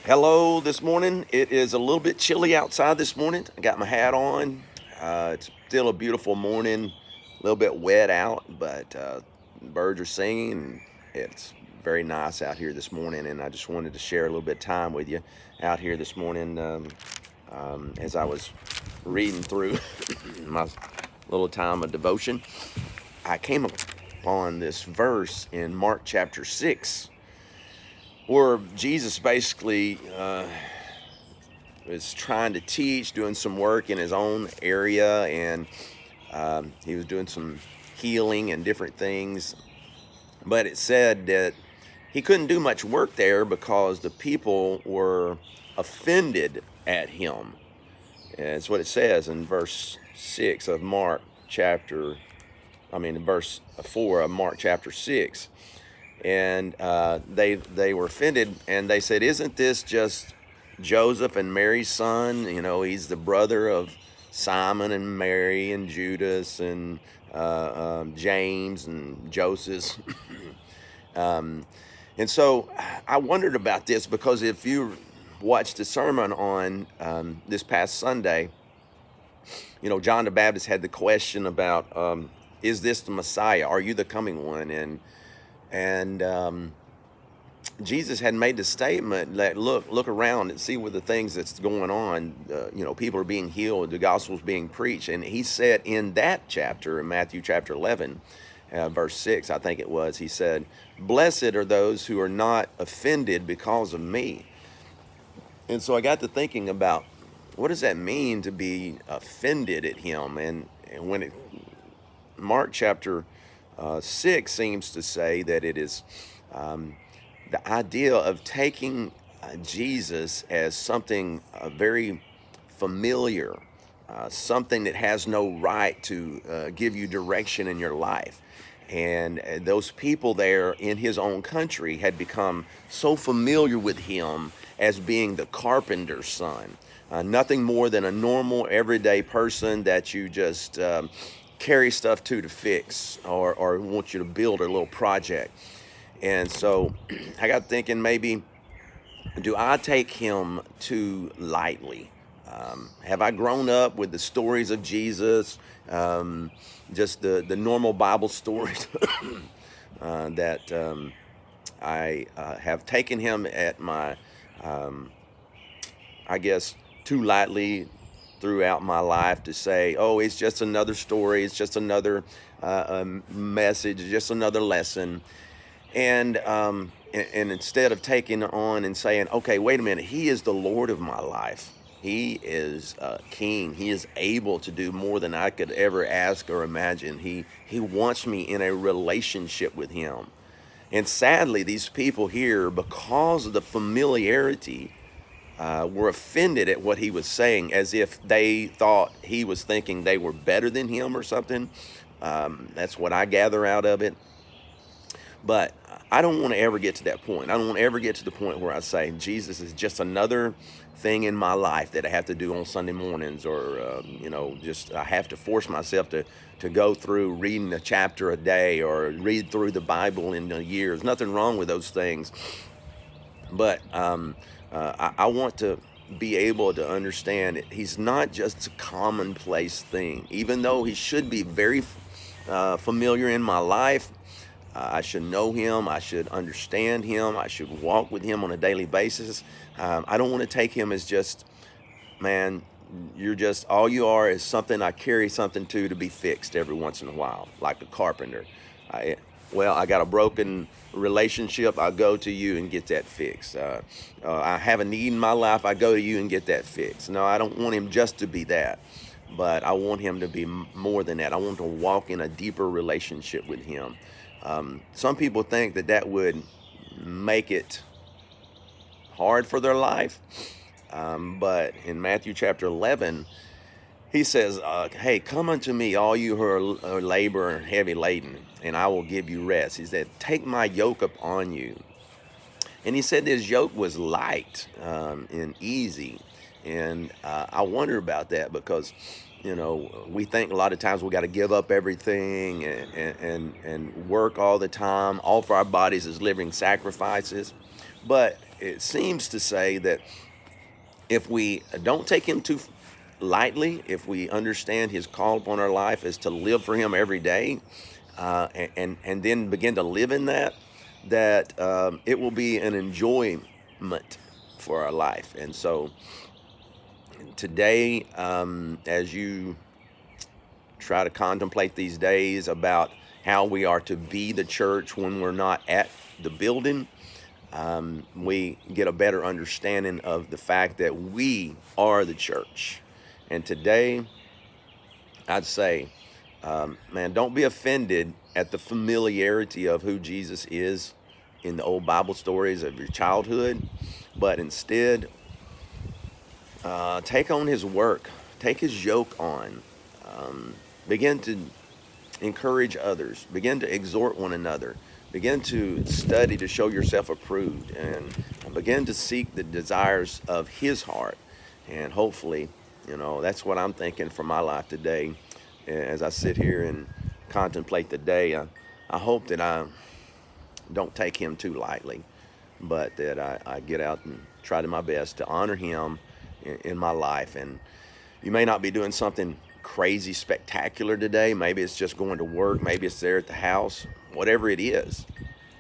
Hello, this morning. It is a little bit chilly outside this morning. I got my hat on. It's still a beautiful morning, a little bit wet out, but birds are singing. And it's very nice out here this morning, and I just wanted to share a little bit of time with you out here this morning as I was reading through my little time of devotion. I came upon this verse in Mark chapter 6 where Jesus basically was trying to teach, doing some work in his own area, and he was doing some healing and different things. But it said that he couldn't do much work there because the people were offended at him. And that's what it says in verse 6 of Mark chapter, verse 4 of Mark chapter 6. And they were offended, and they said, "Isn't this just Joseph and Mary's son? You know, he's the brother of Simon and Mary and Judas and James and Joseph." um, and so I wondered about this because if you watched the sermon on this past Sunday, you know, John the Baptist had the question about, "Is this the Messiah? Are you the coming one?" And Jesus had made the statement that look around and see what the things that's going on. You know, people are being healed, the gospel's being preached, and he said in that chapter, in Matthew chapter 11, verse 6, I think it was, he said, "Blessed are those who are not offended because of me." And so I got to thinking about what does that mean to be offended at him, and when it Mark chapter 6 seems to say that it is the idea of taking Jesus as something very familiar, something that has no right to give you direction in your life. And those people there in his own country had become so familiar with him as being the carpenter's son. Nothing more than a normal, everyday person that you just carry stuff to fix or want you to build a little project. And so I got thinking, maybe do I take him too lightly? Have I grown up with the stories of Jesus, just the normal Bible stories that I have taken him at my, I guess, too lightly throughout my life to say, oh, it's just another story, it's just another message, just another lesson. And instead of taking on and saying, okay, wait a minute, he is the Lord of my life. He is king. He is able to do more than I could ever ask or imagine. He wants me in a relationship with him. And sadly, these people here, because of the familiarity, were offended at what he was saying, as if they thought he was thinking they were better than him or something. That's what I gather out of it. But I don't want to ever get to that point. I don't want to ever get to the point where I say Jesus is just another thing in my life that I have to do on Sunday mornings, or just I have to force myself to go through reading a chapter a day or read through the Bible in a year. There's nothing wrong with those things, but I want to be able to understand he's not just a commonplace thing, even though he should be very familiar in my life. I should know him. I should understand him. I should walk with him on a daily basis. I don't want to take him as just, man, you're just, all you are is something I carry something to be fixed every once in a while, like a carpenter. I got a broken relationship, I go to you and get that fixed. I have a need in my life, I go to you and get that fixed. No, I don't want him just to be that, but I want him to be more than that. I want to walk in a deeper relationship with him. Some people think that would make it hard for their life. But in Matthew chapter 11, he says, hey, come unto me, all you who are labor and heavy laden, and I will give you rest. He said, take my yoke upon you. And he said his yoke was light and easy. And I wonder about that because, we think a lot of times we got to give up everything and work all the time, offer our bodies as living sacrifices. But it seems to say that if we don't take him too lightly, if we understand his call upon our life is to live for him every day, and then begin to live in that, it will be an enjoyment for our life. And so today, as you try to contemplate these days about how we are to be the church when we're not at the building, we get a better understanding of the fact that we are the church. And today, I'd say, man, don't be offended at the familiarity of who Jesus is in the old Bible stories of your childhood, but instead, take on his work, take his yoke on, begin to encourage others, begin to exhort one another, begin to study to show yourself approved, and begin to seek the desires of his heart. And hopefully, that's what I'm thinking for my life today. As I sit here and contemplate the day, I hope that I don't take him too lightly, but that I get out and try to my best to honor him in my life. And you may not be doing something crazy spectacular today. Maybe it's just going to work. Maybe it's there at the house. Whatever it is,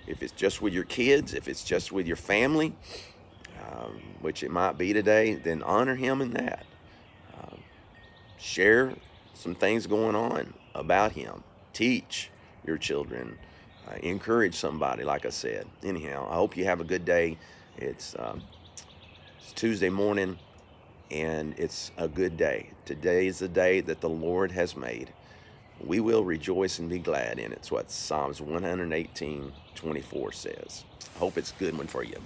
if it's just with your kids, if it's just with your family, which it might be today, then honor him in that. Share some things going on about him. Teach your children. Encourage somebody, like I said. Anyhow, I hope you have a good day. It's Tuesday morning, and it's a good day. Today is the day that the Lord has made. We will rejoice and be glad in it. It's what Psalms 118:24 says. I hope it's a good one for you.